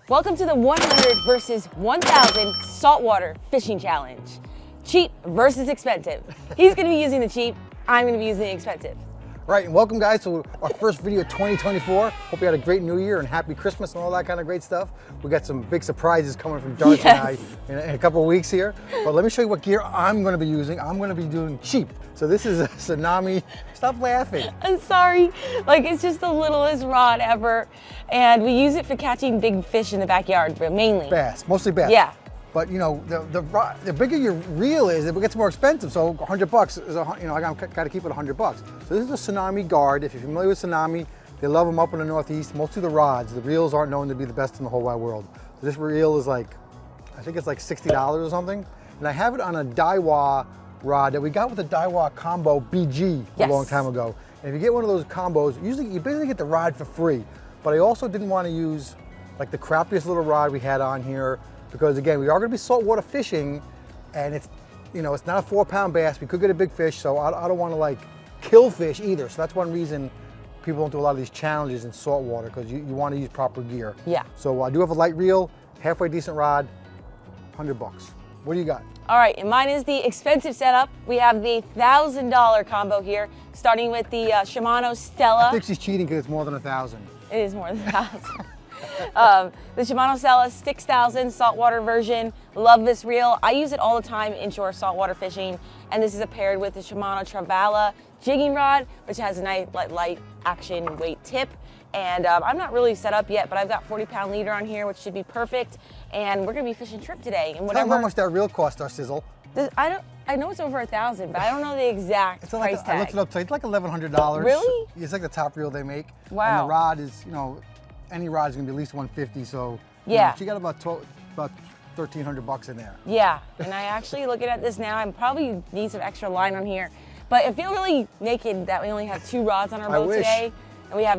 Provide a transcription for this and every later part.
Welcome to the 100 versus 1,000 saltwater fishing challenge. Cheap versus expensive. He's gonna be using the cheap, I'm gonna be using the expensive. Right, and welcome guys to our first video of 2024. Hope you had a great New Year and Happy Christmas and all that kind of great stuff. We got some big surprises coming from Darcy and I in a couple of weeks here. But let me show you what gear I'm gonna be using. I'm gonna be doing cheap. So this is a Tsunami. Stop laughing. I'm sorry, like it's just the littlest rod ever. And we use it for catching big fish in the backyard, but mainly. Bass, mostly bass. Yeah. But you know, the bigger your reel is, it gets more expensive. So $100 is, I got to keep it $100. So this is a Tsunami guard. If you're familiar with Tsunami, they love them up in the Northeast. Mostly the rods. The reels aren't known to be the best in the whole wide world. So this reel is like, I think it's like $60 or something. And I have it on a Daiwa rod that we got with the Daiwa Combo BG a long time ago. And if you get one of those combos, usually you basically get the rod for free. But I also didn't want to use like the crappiest little rod we had on here, because again, we are going to be saltwater fishing, and it's, it's not a 4-pound bass. We could get a big fish, so I don't want to like kill fish either. So that's one reason people don't do a lot of these challenges in saltwater, because you want to use proper gear. Yeah. So I do have a light reel, halfway decent rod, $100. What do you got? All right, and mine is the expensive setup. We have the $1,000 combo here, starting with the Shimano Stella. I think she's cheating because it's more than 1,000. It is more than 1,000. The Shimano Stella 6,000 saltwater version. Love this reel. I use it all the time inshore saltwater fishing, and this is paired with the Shimano Travala jigging rod, which has a nice light action weight tip. And I'm not really set up yet, but I've got 40-pound leader on here, which should be perfect. And we're gonna be fishing shrimp today. And Tell them how much that reel cost, Darcizzle. I know it's over 1,000, but I don't know the exact price tag. I looked it up, so it's like $1,100. Really? It's like the top reel they make. Wow. And the rod is, any rod is gonna be at least $150. So yeah, she got about $1,300 in there. Yeah, and I actually looking at this now, I probably need some extra line on here. But I feel really naked that we only have 2 rods on our boat today, and we have.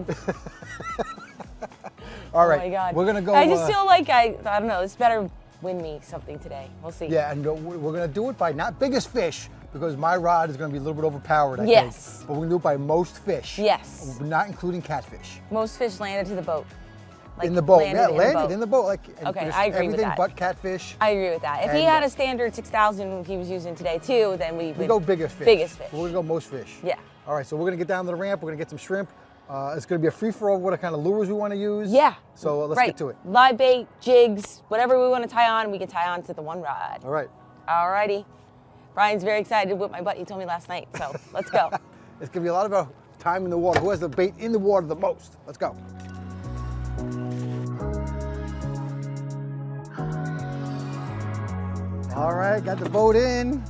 All right. Oh my God. We're gonna go. I just feel like I don't know. This better win me something today. We'll see. Yeah, and we're gonna do it by not biggest fish, because my rod is gonna be a little bit overpowered, I think. But we're gonna do it by most fish. Yes. Not including catfish. Most fish landed to the boat. Like in the boat, landed in the boat. Like, okay, I agree with that. Everything but catfish. I agree with that. If he had a standard 6,000 he was using today too, then we would go biggest fish. Biggest fish. We're gonna go most fish. Yeah. All right, so we're gonna get down to the ramp. We're gonna get some shrimp. It's gonna be a free-for-all what kind of lures we want to use. Yeah. So let's get to it. Live bait, jigs, whatever we want to tie on, we can tie on to the one rod. All right. All righty. Brian's very excited to whip my butt. He told me last night, so let's go. It's gonna be a lot about time in the water. Who has the bait in the water the most? Let's go. All right, got the boat in.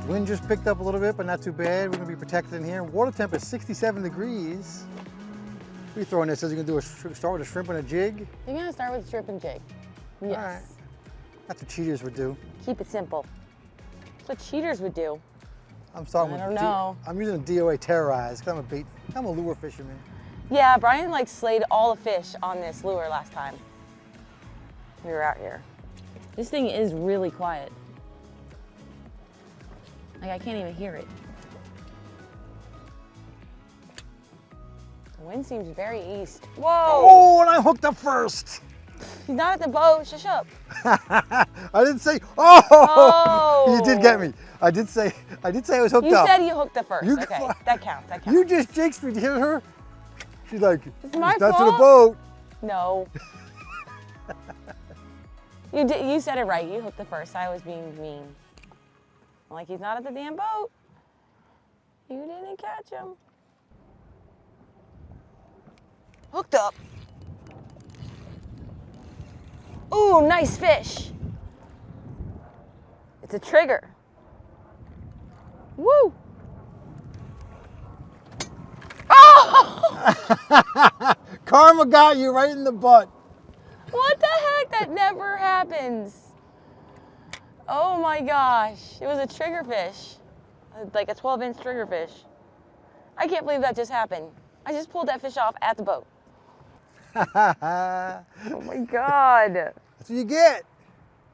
Wind just picked up a little bit, but not too bad. We're gonna be protected in here. Water temp is 67 degrees. What are you throwing this? Says you're gonna start with a shrimp and a jig? You're gonna start with shrimp and jig. Yes. All right. That's what cheaters would do. Keep it simple. That's what cheaters would do. I'm starting I don't know. I'm using a DOA Terrorize because I'm a lure fisherman. Yeah, Brian slayed all the fish on this lure last time we were out here. This thing is really quiet. Like I can't even hear it. The wind seems very east. Whoa! Oh, and I hooked up first. He's not at the boat. Shush up. I didn't say. Oh! You did get me. I did say I was hooked up. You said you hooked up first. Okay, that counts. That counts. You just jinxed me. Did you hear her? She's like, it's my not fault. to the boat. No. You said it right. You hooked it first. I was being mean. I'm like, he's not at the damn boat. You didn't catch him. Hooked up. Ooh, nice fish. It's a trigger. Woo! Oh! Karma got you right in the butt. What the heck? That never happens. Oh my gosh. It was a trigger fish. Like a 12-inch trigger fish. I can't believe that just happened. I just pulled that fish off at the boat. Oh my God. That's what you get.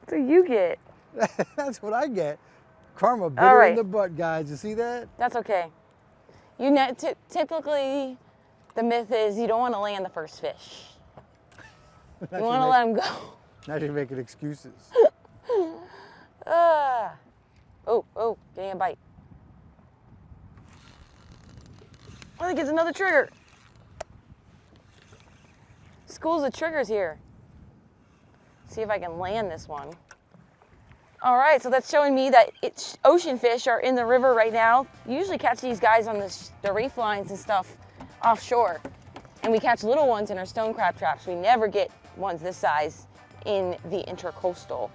That's what you get. That's what I get. Karma bit her in the butt, guys. You see that? That's okay. Typically, the myth is you don't want to land the first fish. You want to let him go. Now you're making excuses. Oh, getting a bite. I think it's another trigger. Schools of triggers here. See if I can land this one. All right, so that's showing me that ocean fish are in the river right now. You usually catch these guys on the reef lines and stuff offshore. And we catch little ones in our stone crab traps. We never get ones this size in the intercoastal.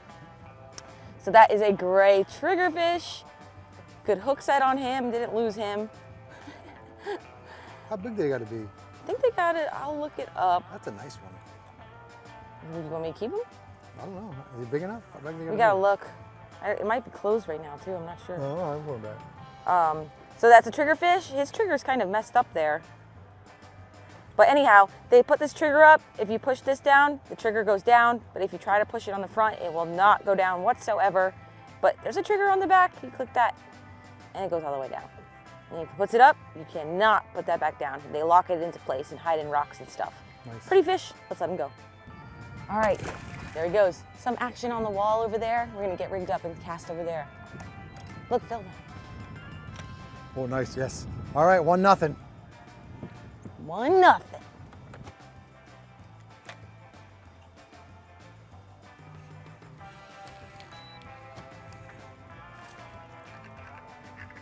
So that is a gray triggerfish. Good hook set on him, didn't lose him. How big they got to be? I think they got it, I'll look it up. That's a nice one. You want me to keep him? I don't know. Is it big enough? How big We gotta look. It might be closed right now too, I'm not sure. Oh, I'm going back. So that's a triggerfish. His trigger's kind of messed up there. But anyhow, they put this trigger up. If you push this down, the trigger goes down. But if you try to push it on the front, it will not go down whatsoever. But there's a trigger on the back. You click that, and it goes all the way down. And if you puts it up, you cannot put that back down. They lock it into place and hide in rocks and stuff. Nice. Pretty fish. Let's let him go. All right, there he goes. Some action on the wall over there. We're gonna get rigged up and cast over there. Look, Phil. Oh, nice, yes. All right, 1-0. 1-0.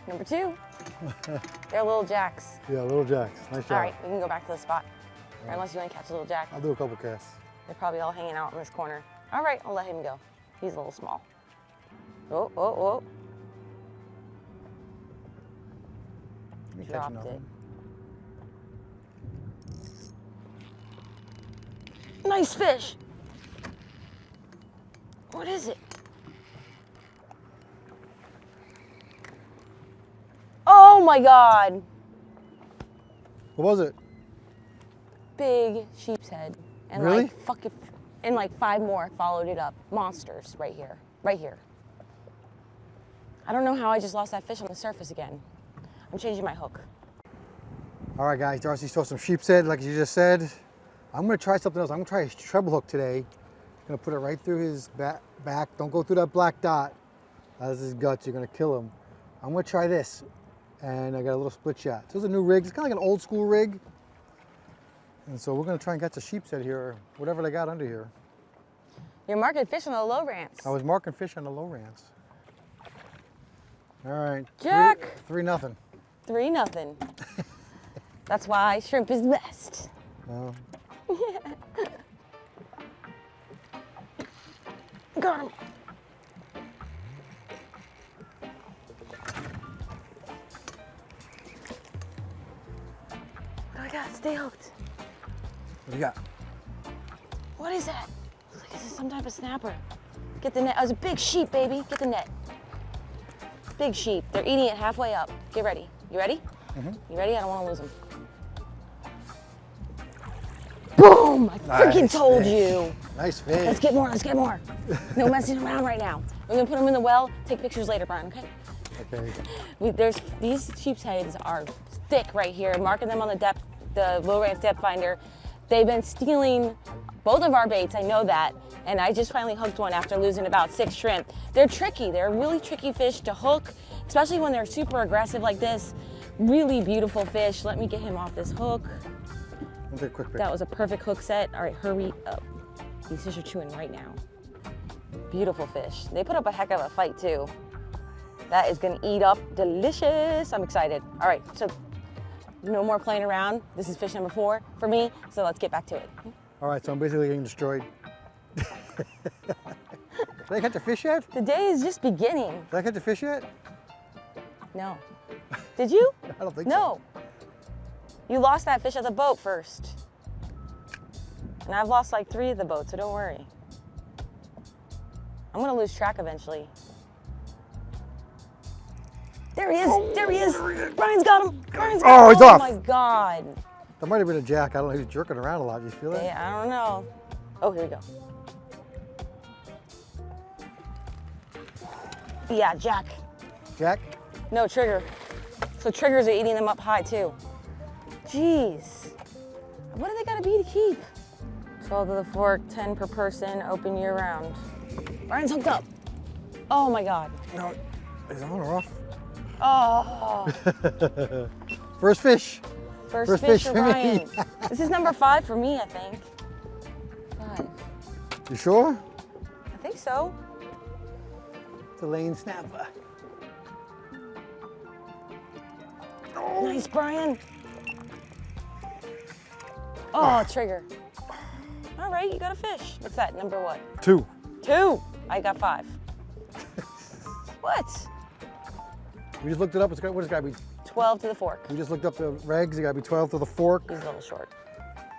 Number 2. They're little jacks. Yeah, little jacks. Nice job. All right, we can go back to the spot. Or unless you want to catch a little jack. I'll do a couple casts. They're probably all hanging out in this corner. All right, I'll let him go. He's a little small. Oh. Let me catch Dropped another it. one. Nice fish. What is it? Oh my God. What was it? Big sheepshead. And Really? like 5 more followed it up. Monsters right here. Right here. I don't know how I just lost that fish on the surface again. I'm changing my hook. All right, guys, Darcy saw some sheepshead, like you just said. I'm gonna try something else. I'm gonna try a treble hook today. I'm gonna put it right through his back. Don't go through that black dot. That's his guts, you're gonna kill him. I'm gonna try this. And I got a little split shot. So it's a new rig. It's kind of like an old school rig. And so we're gonna try and catch a sheepshead here, or whatever they got under here. You're marking fish on the low rants. I was marking fish on the low rants. All right. Jack. 3-0. 3-0. That's why shrimp is the best. No. Got him. What do I got? Stay hooked. What do you got? What is that? Looks like this is some type of snapper. Get the net. Oh, it's a big sheep, baby. Get the net. Big sheep. They're eating it halfway up. Get ready. You ready? Mm-hmm. You ready? I don't want to lose them. Boom! I freaking told you. Nice fish. Let's get more. Let's get more. No messing around right now. We're gonna put them in the well. Take pictures later, Brian. Okay? Okay. These sheepsheads are thick right here. Marking them on the low rance depth finder. They've been stealing both of our baits. I know that. And I just finally hooked one after losing about 6 shrimp. They're tricky. They're really tricky fish to hook, especially when they're super aggressive like this. Really beautiful fish. Let me get him off this hook. I'll take a quick pic. That was a perfect hook set. All right, hurry up. These fish are chewing right now. Beautiful fish. They put up a heck of a fight too. That is gonna eat up delicious. I'm excited. All right, so no more playing around. This is fish number 4 for me, so let's get back to it. All right, so I'm basically getting destroyed. Did I catch a fish yet? The day is just beginning. Did I catch a fish yet? No. Did you? I don't think so. No. You lost that fish at the boat first. And I've lost like 3 of the boats, so don't worry. I'm gonna lose track eventually. There he is, there he is. Brian's got him, Brian's got him. Oh, he's off. Oh my God. That might have been a jack. I don't know, he was jerking around a lot. You feel that? Yeah, I don't know. Oh, here we go. Yeah, jack. Jack? No, trigger. So triggers are eating them up high too. Jeez. What do they gotta be to keep? 12 to the fork, 10 per person, open year round. Brian's hooked up. Oh my God. No, is it on or off? Oh. First fish. First fish for Brian. This is number 5 for me, I think. 5. You sure? I think so. It's a lane snapper. Nice, Brian. Oh, trigger. All right, you got a fish. What's that, number what? 2. 2. I got 5. What? We just looked it up. What has it got to be? 12 to the fork. We just looked up the regs. It got to be 12 to the fork. He's a little short.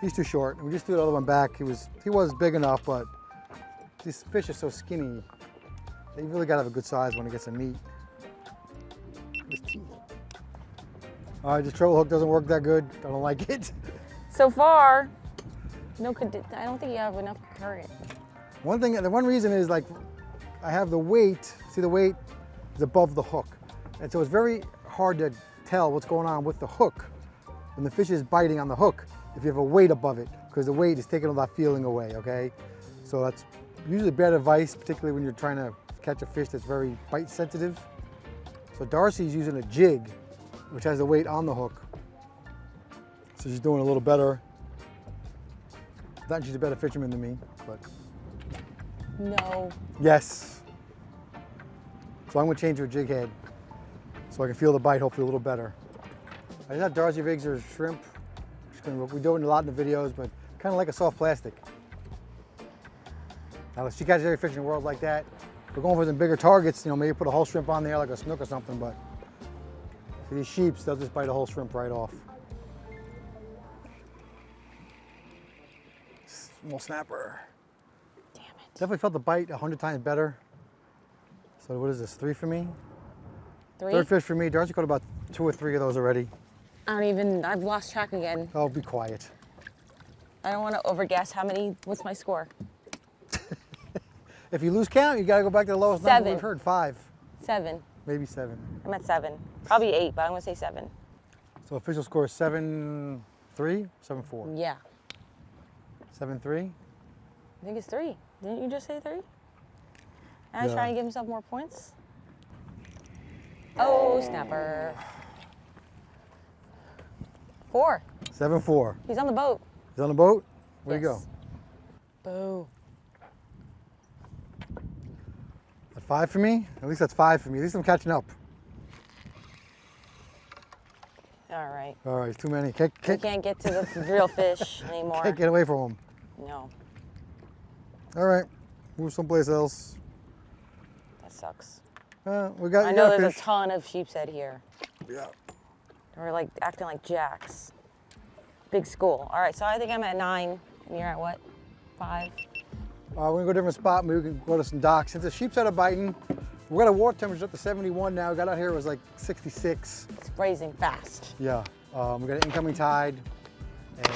He's too short. We just threw the other one back. He was big enough, but these fish are so skinny. They really got to have a good size when it gets some meat. His teeth. All right, this treble hook doesn't work that good. I don't like it. So far, no, I don't think you have enough current. The one reason is like, I have the weight, see the weight is above the hook. And so it's very hard to tell what's going on with the hook when the fish is biting on the hook if you have a weight above it, because the weight is taking all that feeling away, okay? So that's usually bad advice, particularly when you're trying to catch a fish that's very bite sensitive. So Darcy's using a jig, which has the weight on the hook. So she's doing a little better. Not she's a better fisherman than me, but. No. Yes. So I'm gonna change to a jig head so I can feel the bite hopefully a little better. I just have Darcy rigs or shrimp. We do it a lot in the videos, but kind of like a soft plastic. Now, she catches every fish in the world like that. We're going for some bigger targets, you know, maybe put a whole shrimp on there like a snook or something, but for these sheeps, they'll just bite a whole shrimp right off. Small snapper. Damn it. Definitely felt the bite 100 times better. So what is this, 3 for me? 3? Third fish for me. Darcy caught about 2 or 3 of those already. I've lost track again. Oh, be quiet. I don't want to overguess how many, what's my score? If you lose count, you gotta go back to the lowest 7. number we've heard, 5. 7. Maybe 7. I'm at 7. Probably 8, but I'm gonna say 7. So official score is 7-3, 7-4. Yeah. 7-3. I think it's 3. Didn't you just say 3? And I try to give himself more points. Oh, snapper. 4. 7-4. He's on the boat. He's on the boat? Where'd Yes. he go? Boo. At 5 for me? At least that's 5 for me. At least I'm catching up. All right. All right, too many. We can't get to the real fish anymore. Can't get away from them. No, All right, move someplace else. that sucks. We got. I you know got a there's fish. a ton of sheepshead here. Yeah. We're like acting like jacks. Big school. All right, so I think I'm at 9. And you're at what? 5? We're gonna go to a different spot. Maybe we can go to some docks. Since the sheepshead are biting, we got a water temperature up to 71 now. We got out here, it was like 66. It's raising fast. Yeah. We got an incoming tide.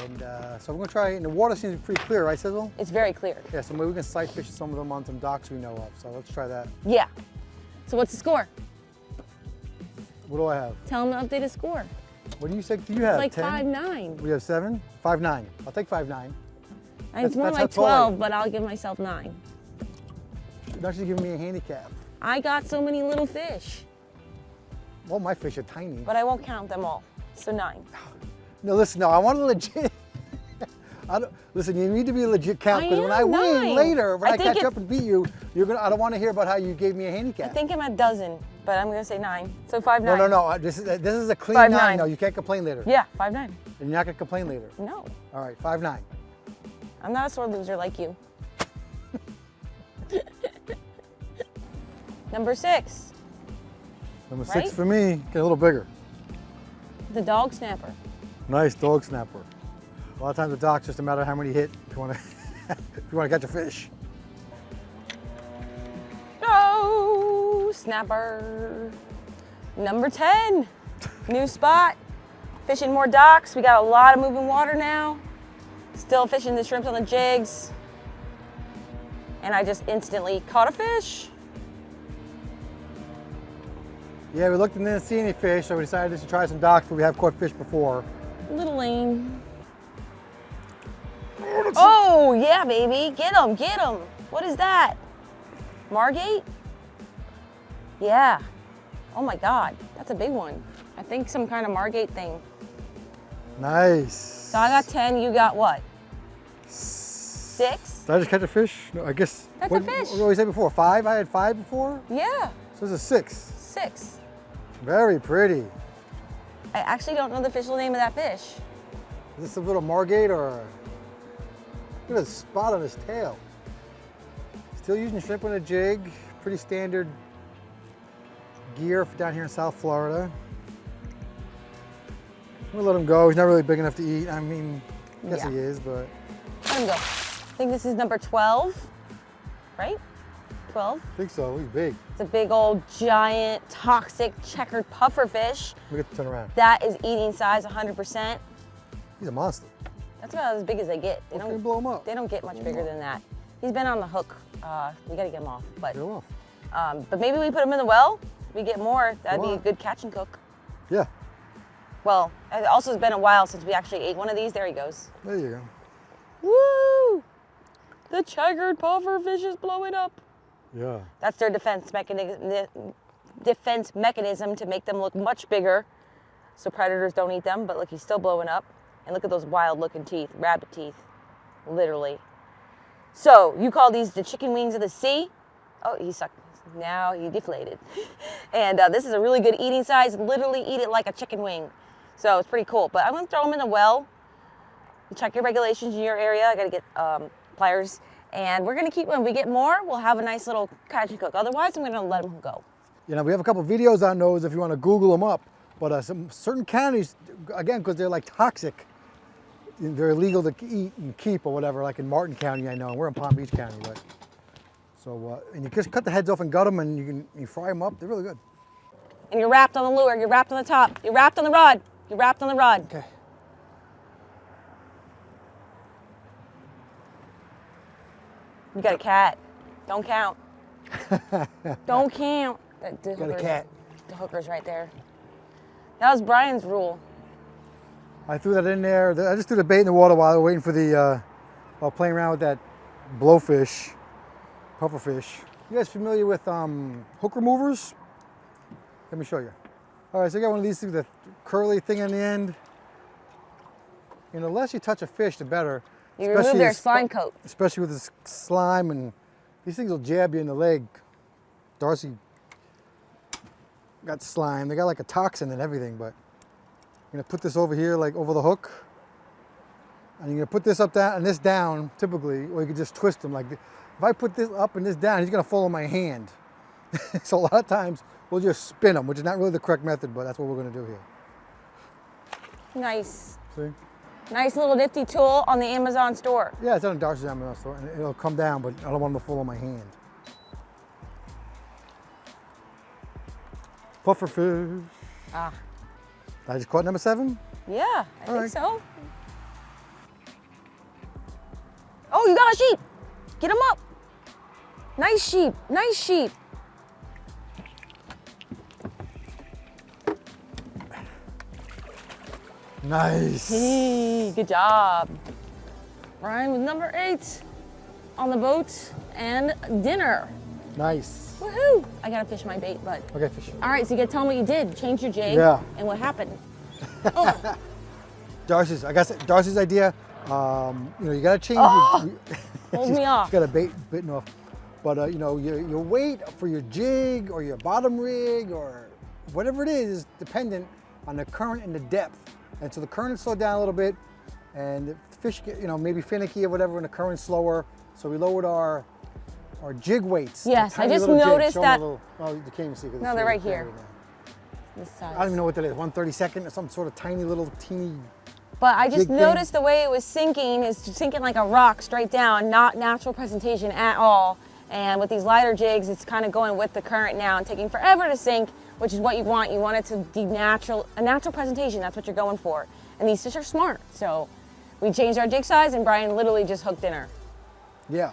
And so we're gonna try, and the water seems pretty clear, right, Sizzle? It's very clear. Yeah, so maybe we can sight fish some of them on some docks we know of. So let's try that. Yeah. So what's the score? What do I have? Tell him to update his score. What do you say? Do you have? It's like 10? 5-9. We have 7? 5-9. I'll take 5-9. It's more that's how like tall I am. 12, but I'll give myself 9. You're actually giving me a handicap. I got so many little fish, Well, my fish are tiny. but I won't count them all. So 9. No, listen, no, I want a legit. Listen, you need to be a legit count, because when I am win 9. later, when I think catch up and beat you, I don't want to hear about how you gave me a handicap. I think I'm at dozen, but I'm gonna say 9. So 5-9. No. This is a clean 5-9. 9. No, you can't complain later. Yeah, 5-9. And you're not gonna complain later. No, All right, 5-9. I'm not a sore loser like you. Number 6, Number 6 Right? for me. Get a little bigger. the dog snapper. Nice dog snapper. A lot of times the dock's just a matter of how many hit if you want to if you want to catch a fish. No, snapper. Number 10, new spot. Fishing more docks. We got a lot of moving water now. Still fishing the shrimps on the jigs. And I just instantly caught a fish. Yeah, we looked and didn't see any fish, so we decided just to try some docks where we have caught fish before. Little lane. Oh, Oh, yeah, baby. Get him, get him. What is that? Margate? Yeah. Oh my God, that's a big one. I think some kind of Margate thing. Nice. So I got 10, you got what? 6? Did I just catch a fish? No, I guess. That's a fish. What did we say before? 5? I had 5 before? Yeah. So this is 6. 6. Very pretty. I actually don't know the official name of that fish. Is this a little Margate or? Look at the spot on his tail. Still using shrimp on a jig. Pretty standard gear for down here in South Florida. We'll let him go. He's not really big enough to eat. I mean, I guess he is, but. Let him go. I think this is number 12, right? 12? I think so. He's big. It's a big old giant toxic checkered puffer fish. We get to turn around. That is eating size 100%. He's a monster. That's about as big as they get. They don't blow him up. They don't get much bigger than that. He's been on the hook. We gotta get him off. But, Get him off. But maybe we put him in the well. We get more. That'd be a good catch and cook. Yeah. Well, it also has been a while since we actually ate one of these. There he goes. There you go. Woo! The checkered puffer fish is blowing up. Yeah. That's their defense mechanism to make them look much bigger so predators don't eat them. But look, he's still blowing up. And look at those wild looking teeth, rabbit teeth, literally. So you call these the chicken wings of the sea? Oh, he sucked. Now he deflated. And this is a really good eating size. Literally eat it like a chicken wing. So it's pretty cool. But I'm gonna throw them in the well. Check your regulations in your area. I gotta get pliers. And we're gonna keep, when we get more, we'll have a nice little catch and cook. Otherwise, I'm gonna let them go. You know, we have a couple videos on those if you want to Google them up. But some certain counties, again, because they're like toxic, they're illegal to eat and keep or whatever, like in Martin County, I know. And we're in Palm Beach County, but. So, and you just cut the heads off and gut them and you fry them up. They're really good. And you're wrapped on the lure, you're wrapped on the top, you're wrapped on the rod, you're wrapped on the rod. Okay. You got a cat. Don't count. Don't count. Got a cat. The hooker's right there. That was Brian's rule. I threw that in there. I just threw the bait in the water while I was waiting for while playing around with that blowfish, pufferfish. You guys familiar with hook removers? Let me show you. All right, so I got one of these with the curly thing on the end. And the less you touch a fish, the better. You remove their slime coat. Especially with this slime, and these things will jab you in the leg. Darcy got slime. They got like a toxin and everything, but I'm gonna put this over here, like over the hook. And you're gonna put this up, down, and this down, typically, or you could just twist them. Like, if I put this up and this down, he's gonna follow my hand. So a lot of times, we'll just spin them, which is not really the correct method, but that's what we're gonna do here. Nice. See? Nice little nifty tool on the Amazon store. Yeah, it's on Darcizzle Offshore store, and it'll come down, but I don't want them to follow my hand. Puffer fish. Ah. I just caught number 7? Yeah, I think right. so. Oh, you got a sheep. Get him up. Nice sheep, nice sheep. Nice. Hey, good job. Ryan with number 8 on the boat and dinner. Nice. Woohoo! I gotta fish my bait, bud. Okay, fish. All right, so you gotta tell me what you did. Change your jig. Yeah. And what happened? Oh. Darcy's, I guess Darcy's idea. You know, you gotta change. Oh, hold me off. Got a bait bitten off, but you know, your weight for your jig or your bottom rig or whatever it is dependent on the current and the depth. And so the current slowed down a little bit, and the fish get, you know, maybe finicky or whatever, and the current's slower. So we lowered our jig weights. Yes, I just noticed that. Well, you can't even see. No, they're right here. This size. I don't even know what that is. 1/32 or some sort of tiny little teeny. But I just jig noticed thing. the way it was sinking is sinking like a rock straight down, not natural presentation at all. And with these lighter jigs, it's kind of going with the current now and taking forever to sink, which is what you want. You want it to be natural, a natural presentation. That's what you're going for. And these fish are smart. So we changed our jig size, and Brian literally just hooked dinner. Yeah.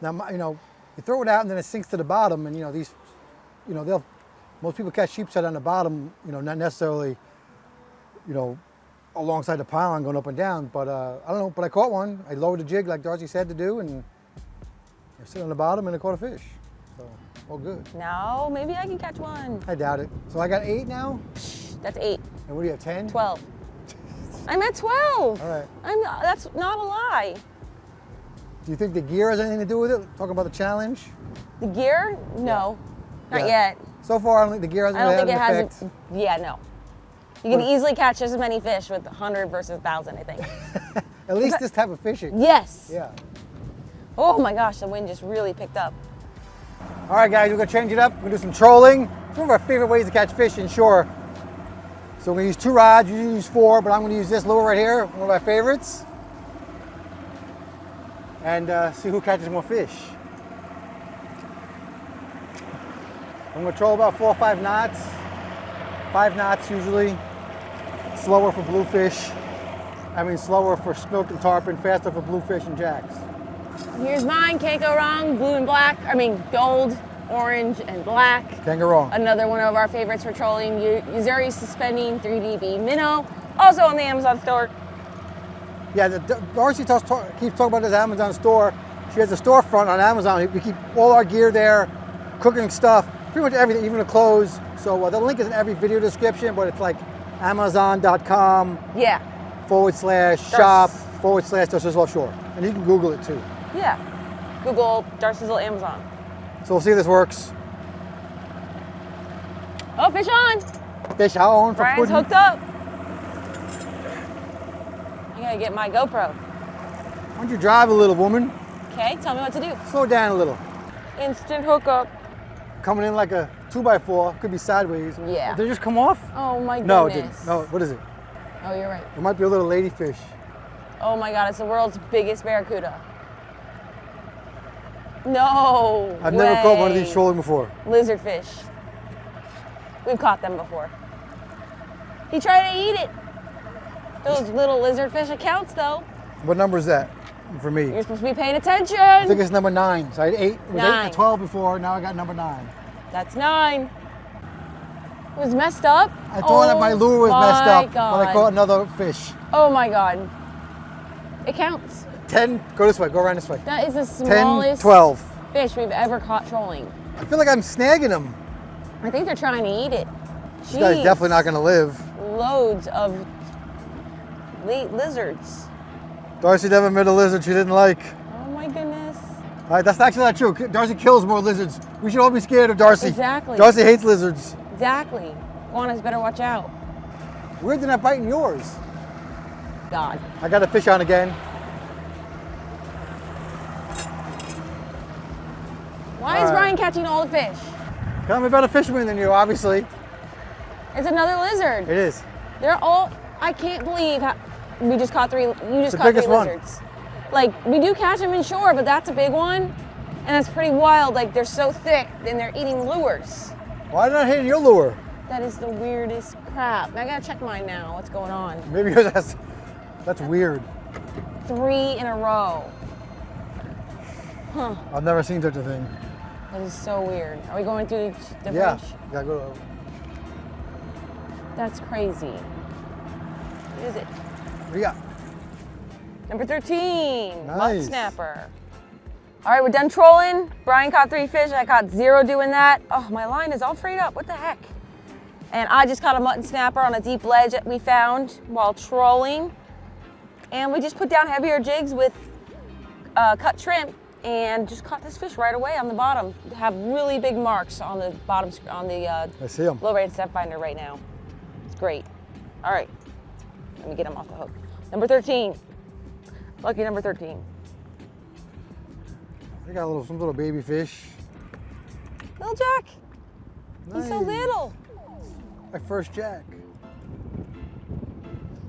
Now, you know, you throw it out and then it sinks to the bottom, and you know these, you know, most people catch sheepshead on the bottom. You know, not necessarily, you know, alongside the pylon going up and down, but I don't know, but I caught one. I lowered the jig like Darcy said to do, and I sit on the bottom and I caught a fish. So, all good. No, maybe I can catch one. I doubt it. So I got 8 now? That's 8. And what do you have, 10? 12. I'm at 12. All right. That's not a lie. Do you think the gear has anything to do with it? Talking about the challenge? The gear? No, not Yeah. yet. So far, I don't think the gear hasn't I don't really think it had an has. effect. Yeah, no. You can easily catch just as many fish with 100 versus 1,000, I think. At least this type of fishing. Yes. Yeah. Oh my gosh, the wind just really picked up. All right, guys, we're gonna change it up. We're gonna do some trolling. It's one of our favorite ways to catch fish inshore. So we're gonna use 2 rods, you use 4, but I'm gonna use this lure right here, one of my favorites. And see who catches more fish. I'm gonna troll about 4 or 5 knots. 5 knots usually. Slower for bluefish. I mean slower for snook and tarpon, faster for bluefish and jacks. Here's mine, can't go wrong. Blue and black, gold, orange, and black. Can't go wrong. Another one of our favorites for trolling, Uzuri Suspending 3DB Minnow, also on the Amazon store. Yeah, Darcy keeps talking about this Amazon store. She has a storefront on Amazon. We keep all our gear there, cooking stuff, pretty much everything, even the clothes. So the link is in every video description, but it's like amazon.com Yeah. /shop/Darcizzle Offshore. And you can Google it too. Yeah. Google Darcizzle Amazon. So we'll see if this works. Oh, fish on. Fish on for Brian's pudding. hooked up. I gotta get my GoPro. Why don't you drive a little, woman? Okay, tell me what to do. Slow down a little. Instant hookup. Coming in like a 2x4, could be sideways. Yeah. Did it just come off? Oh my goodness. No, it didn't. No, what is it? Oh, you're right. It might be a little ladyfish. Oh my God, it's the world's biggest barracuda. No I've never caught one of way. these trolling before. Lizardfish. We've caught them before. He tried to eat it. Those little lizardfish accounts though. What number is that for me? You're supposed to be paying attention. I think it's number 9. So I had 8. It was 8 9. to 12 before. Now I got number 9. That's 9. It was messed up. I thought that my lure was messed up, God. but I caught another fish. Oh my God. It counts. 10. Go this way. Go around this way. That is the 10, smallest 12. fish we've ever caught trolling. I feel like I'm snagging them. I think they're trying to eat it. This guy's Jeez. definitely not going to live. Loads of lizards. Darcy never met a lizard she didn't like. Oh my goodness. All right, that's actually not true. Darcy kills more lizards. We should all be scared of Darcy. Exactly. Darcy hates lizards. Exactly. Juana's better watch out. Weird they're not biting yours. God. I got a fish on again. Why is All right. Brian catching all the fish? I'm a better fisherman than you, obviously. It's another lizard. It is. They're all, I can't believe how, we just caught 3, you just The caught 3 biggest one. lizards. Like, we do catch them inshore, but that's a big one. And it's pretty wild. Like, they're so thick and they're eating lures. Why did I hit your lure? That is the weirdest crap. I gotta check mine now. What's going on? Maybe yours has, that's weird. 3 in a row. Huh. I've never seen such a thing. That is so weird. Are we going through the Yeah. fridge? Gotta go. That's crazy. What is it? What do you got? Number 13, mud Nice. snapper. All right, we're done trolling. Brian caught 3 fish. I caught 0 doing that. Oh, my line is all frayed up. What the heck? And I just caught a mutton snapper on a deep ledge that we found while trolling. And we just put down heavier jigs with cut shrimp and just caught this fish right away on the bottom. They have really big marks on the bottom, on the I see them. low rate step finder right now. It's great. All right, let me get him off the hook. Number 13, lucky number 13. I got some little baby fish. Little Jack, he's so Nice. little. My first jack.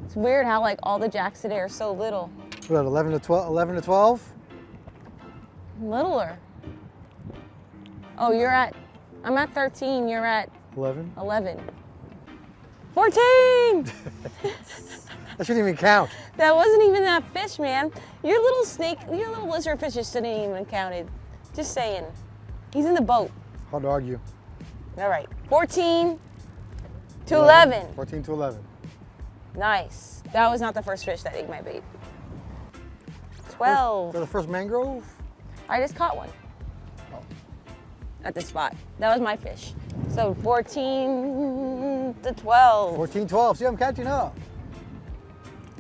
It's weird how like all the jacks today are so little. What, 11 to 12? 11 to 12? Littler. Oh, I'm at 13, you're at 11? 11. 14! That shouldn't even count. That wasn't even that fish, man. Your little lizard fish just didn't even counted. Just saying. He's in the boat. Hard to argue. All right, 14 to 11. 14 to 11. Nice. That was not the first fish that ate my bait. 12. Is that the first mangrove? I just caught one. At the spot. That was my fish. So 14 to 12. 14, 12. See, I'm catching up.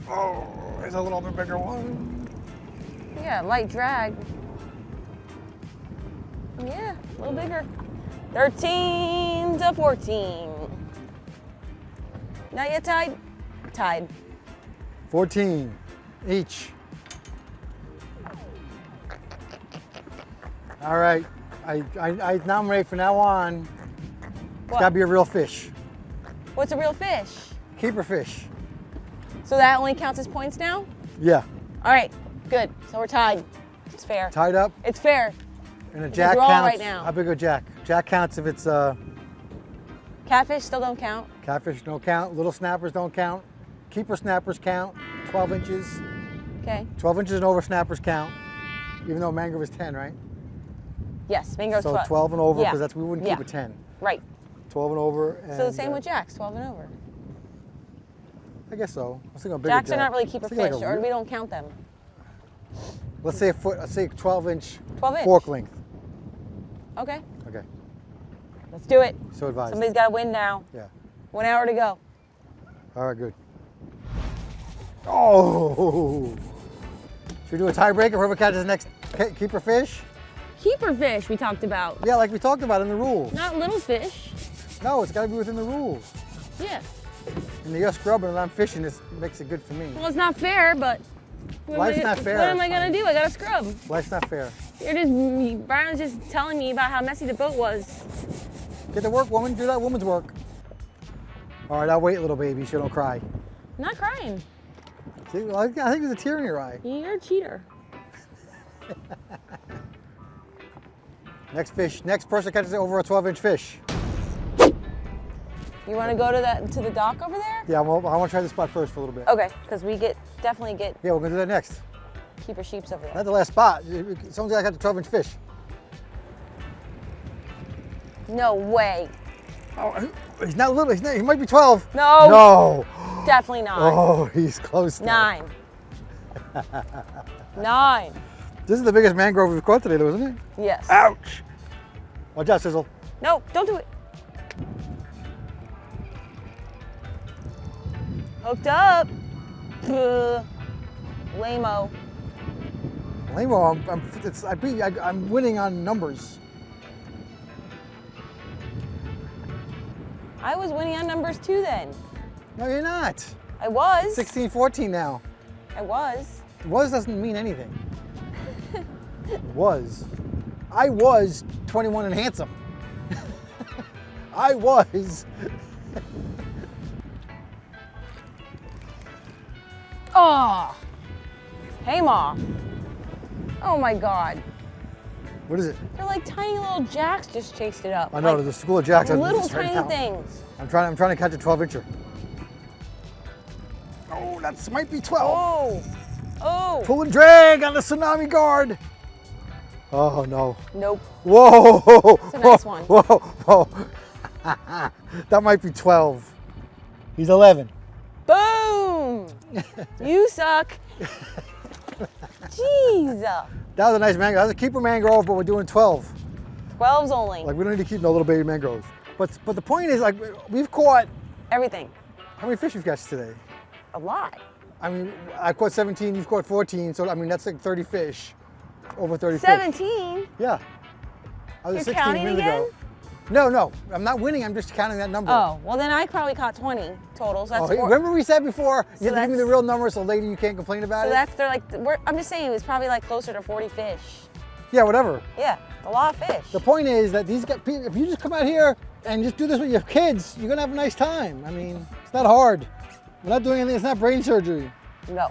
Oh, there's a little bit bigger one. Yeah, light drag. Yeah, a little bigger. 13 to 14. Not yet tied? Tied. 14 each. All right, I nominate from now on, it's gotta be a real fish. What's a real fish? Keeper fish. So that only counts as points now? Yeah. All right, good. So we're tied. It's fair. Tied up. It's fair. And a jack draw counts. right now. How big a jack? Jack counts if it's Catfish still don't count. catfish don't count. Little snappers don't count. Keeper snappers count. 12 inches. Okay. 12 inches and over snappers count. Even though mangrove is 10, right? Yes, mangrove's So 12. 12 and over, Yeah. because that's we wouldn't keep Yeah. a 10. Right. 12 and over. And, So the same with jacks, 12 and over. I guess so. I was thinking a bigger Jacks are jack. not really I keeper was thinking fish, like or we don't count them. Let's say a foot. Let's say 12 inch 12 inch. fork length. Okay, Okay. let's do it. So advised. Somebody's got to win now. Yeah. 1 hour to go. All right. Good. Oh. Should we do a tiebreaker? Whoever catches the next keeper fish? Keeper fish we talked about. Yeah, like we talked about in the rules. Not little fish. No, it's got to be within the rules. Yeah. And you're scrubbing and I'm fishing. This makes it good for me. Well, it's not fair, but. Life's not fair. What am I going to do? I got to scrub. Life's not fair. Brian's just telling me about how messy the boat was. Get to work, woman. Do that woman's work. All right, I'll wait, little baby, so you don't cry. I'm not crying. See, well, I think there's a tear in your eye. You're a cheater. Next fish. Next person catches over a 12-inch fish. You want to go to the dock over there? Yeah, I want to try this spot first for a little bit. Okay, because we definitely get Yeah, we're gonna do that next. keeper sheeps over there. Not the last spot. Someone's got to catch a 12-inch fish. No way. Oh, he's not little. He might be 12. No. No. Definitely not. Oh, he's close. Though. 9. 9. This is the biggest mangrove we've caught today, though, isn't it? Yes. Ouch. Watch out, Sizzle. No, don't do it. Hooked up. Lame-o. Lamo, I'm winning on numbers. I was winning on numbers too then. No, you're not. I was. 16-14 now. I was. Was doesn't mean anything. Was. I was 21 and handsome. I was. Oh. Hey, Ma. Oh my God. What is it? They're like tiny little jacks just chased it up. I know, Like, the school of jacks. little tiny things. I'm trying to catch a 12-incher. Oh, that might be 12. Oh. Oh. Pull and drag on the tsunami guard. Oh no. Nope. Whoa. It's a nice one. Whoa. Whoa. That might be 12. He's 11. Boom. You suck. Jeez. That was a nice mangrove. That was a keeper mangrove, but we're doing 12. 12's only. Like we don't need to keep no little baby mangroves. But the point is, like, we've caught. Everything. How many fish we've catch today? A lot. I mean, I caught 17. You've caught 14. So I mean, that's like 30 fish. Over 30 fish. 17? Yeah. I was You're 16 counting minutes again? ago. No, I'm not winning. I'm just counting that number. Oh, well then I probably caught 20 total. So that's four. Remember we said before, you have to give me the that's- real number so later you can't complain about So it? they're like, I'm just saying it was probably like closer to 40 fish. Yeah, whatever. Yeah, a lot of fish. The point is that these guys, if you just come out here and just do this with your kids, you're gonna have a nice time. I mean, it's not hard. We're not doing anything, it's not brain surgery. No.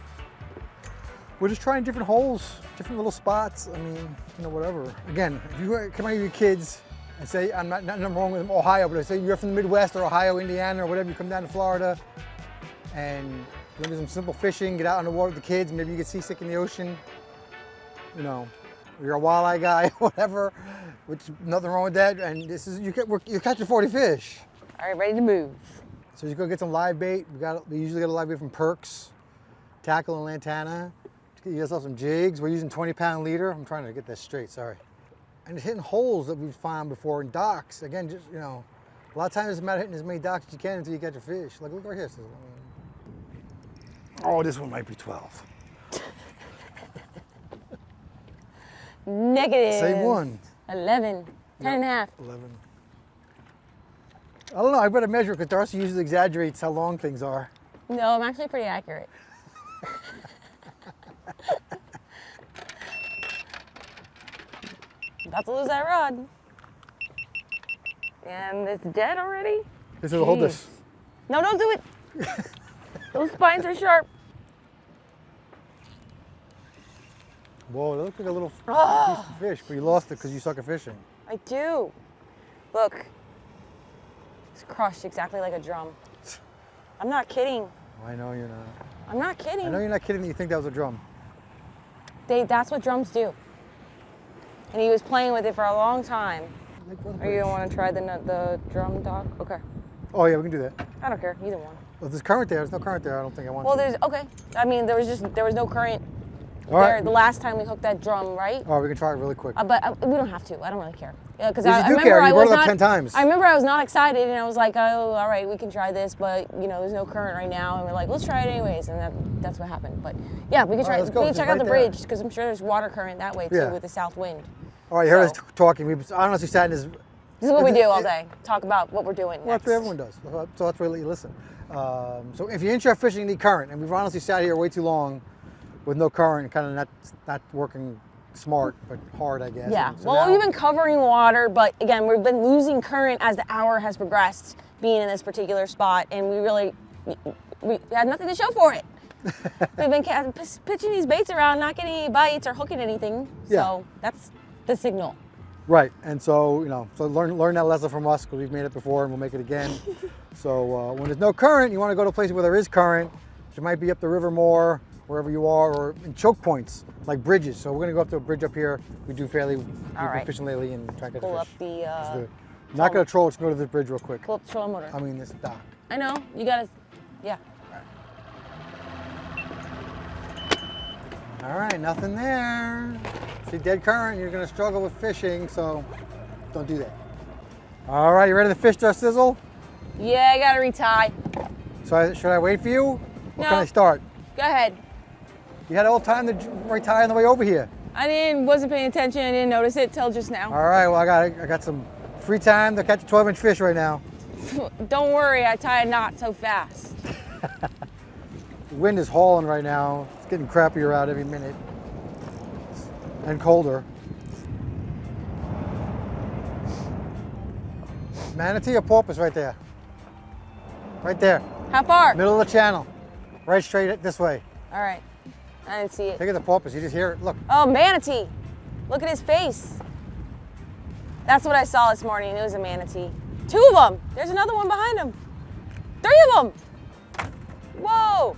We're just trying different holes, different little spots. I mean, you know, whatever. Again, if you come out with your kids and say, I'm not nothing wrong with Ohio, but I say you're from the Midwest or Ohio, Indiana, or whatever, you come down to Florida and you do some simple fishing, get out on the water with the kids, maybe you get seasick in the ocean, you know, or you're a walleye guy, whatever, which nothing wrong with that. And this is, you're catching 40 fish. All right, ready to move. So you go get some live bait. We usually get a live bait from Perks, tackle and lantana. Get yourself some jigs. We're using 20-pound leader. I'm trying to get this straight, sorry. And it's hitting holes that we've found before in docks. Again, just, you know, a lot of times it's a matter of hitting as many docks as you can until you catch a fish. Like, look right here. Oh, this one might be 12. Negative. Same one. 11. 10 and a half. 11. I don't know, I better measure it because Darcy usually exaggerates how long things are. No, I'm actually pretty accurate. About to lose that rod. And it's dead already? This will hold this. No, don't do it. Those spines are sharp. Whoa, that looks like a little piece of fish, but you lost it because you suck at fishing. I do. Look. It's crushed exactly like a drum. I'm not kidding. I know you're not. I'm not kidding. I know you're not kidding that you think that was a drum. That's what drums do. And he was playing with it for a long time. Are you gonna want to try the drum dock? Okay. Oh yeah, we can do that. I don't care, either one. Well, there's current there. There's no current there. I don't think I want Well, to. there's, okay. I mean, there was no current All there right. the last time we hooked that drum, right? Oh, we can try it really quick. But we don't have to. I don't really care. Because Yes, I you do remember care. I You was brought it up not 10 times. I remember I was not excited, and I was like, oh, all right, we can try this, but you know, there's no current right now, and we're like, let's try it anyways, and that's what happened. But yeah, we can try. Let's go. We can It's check right out the there. bridge because I'm sure there's water current that way too Yeah. with the south wind. All right, you heard us So- talking. We honestly sat in this. This is what we do all day. Talk about what we're doing Well, that's next. what everyone does. So that's why we let you listen. So if you're inshore fishing, you need current, and we've honestly sat here way too long with no current, kind of not working smart, but hard, I guess. Yeah. So Well, now- we've been covering water, but again, we've been losing current as the hour has progressed, being in this particular spot, and we had nothing to show for it. We've been pitching these baits around, not getting any bites or hooking anything. Yeah. So that's the signal. Right, and so learn that lesson from us because we've made it before and we'll make it again. So when there's no current, you want to go to places where there is current. Which might be up the river more, wherever you are, or in choke points like bridges. So we're going to go up to a bridge up here. We do we've right. been fishing lately and try to catch Pull a up fish. the. Let's do it. Not going to troll. Let's go to this bridge real quick. Pull up the trolling motor. I mean this dock. I know you gotta. Yeah. All right, nothing there. See dead current, you're going to struggle with fishing, so don't do that. All right, you ready to fish, Darcizzle? Yeah, I gotta retie. So should I wait for you? Or No. can I start? Go ahead. You had all time to retie on the way over here. Wasn't paying attention. I didn't notice it till just now. All right, well I got some free time to catch a 12-inch fish right now. Don't worry, I tie a knot so fast. The wind is hauling right now. It's getting crappier out every minute. And colder. Manatee or porpoise right there? Right there. How far? Middle of the channel. Right straight this way. All right. I didn't see it. Look at the porpoise, you just hear it. Look. Oh, manatee. Look at his face. That's what I saw this morning. It was a manatee. 2 of them. There's another one behind him. 3 of them. Whoa.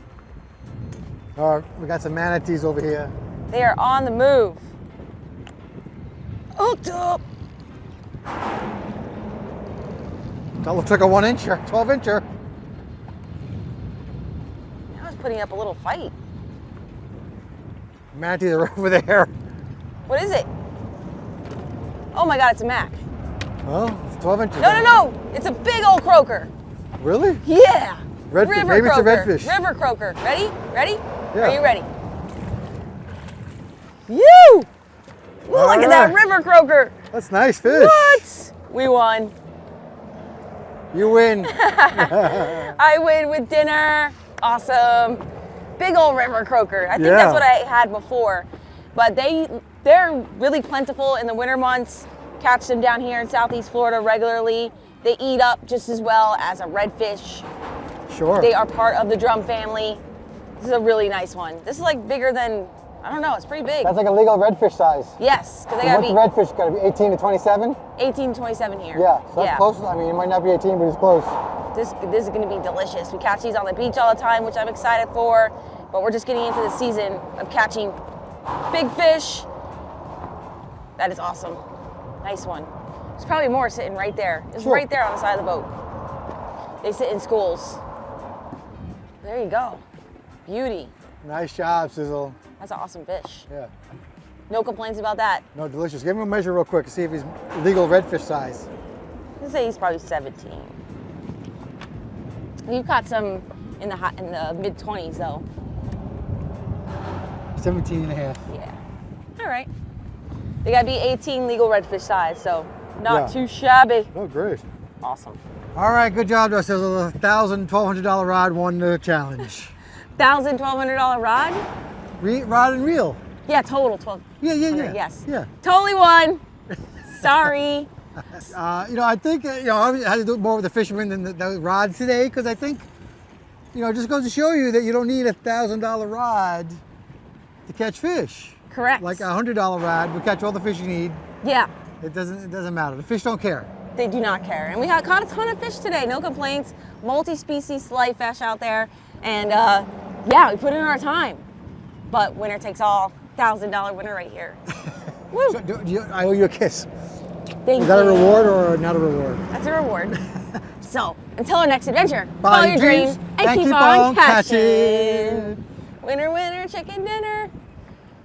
All right, we got some manatees over here. They are on the move. Hooked up. That looks like a 1-incher, 12-incher. I was putting up a little fight. Manatees are over there. What is it? Oh my God, it's a mac. Well, it's 12 inches. No. It's a big old croaker. Really? Yeah. Redfish. River Maybe it's a croaker. redfish. River croaker. Ready? Yeah. Are you ready? You! Look All at that right. river croaker. That's nice fish. What? We won. You win. I win with dinner. Awesome. Big old river croaker. I think Yeah. that's what I had before. But they're really plentiful in the winter months. Catch them down here in Southeast Florida regularly. They eat up just as well as a redfish. Sure. They are part of the drum family. This is a really nice one. This is like bigger than, I don't know, it's pretty big. That's like a legal redfish size. Yes, because they gotta be redfish got to be 18 to 27? 18 to 27 here. Yeah, so that's close. I mean, it might not be 18, but it's close. This is gonna be delicious. We catch these on the beach all the time, which I'm excited for, but we're just getting into the season of catching big fish. That is awesome. Nice one. There's probably more sitting right there. It's Sure. right there on the side of the boat. They sit in schools. There you go. Beauty. Nice job, Sizzle. That's an awesome fish. Yeah. No complaints about that. No, delicious. Give him a measure real quick to see if he's legal redfish size. I'd say he's probably 17. You've got some in the mid 20s though. 17 and a half. Yeah. All right. They gotta be 18 legal redfish size, so not too shabby. Oh, great. Awesome. All right, good job, Darcizzle. The $1,000, $1,200 rod won the challenge. $1,000, $1,200 rod? Rod and reel. Yeah, total 12. Yeah. Yes. Yeah. Totally won. Sorry. I think I had to do it more with the fishermen than the rods today, because I think, it just goes to show you that you don't need a $1,000 rod to catch fish. Correct. Like a $100 rod will catch all the fish you need. Yeah. It doesn't matter. The fish don't care. They do not care. And we caught a ton of fish today, no complaints. Multi-species light fish out there. And we put in our time. But winner takes all, $1,000 winner right here. Woo. So, I owe you a kiss. Thank you. Is that a reward or not a reward? That's a reward. So, until our next adventure, Follow follow your dreams and keep on catching. catching. Winner, winner, chicken dinner.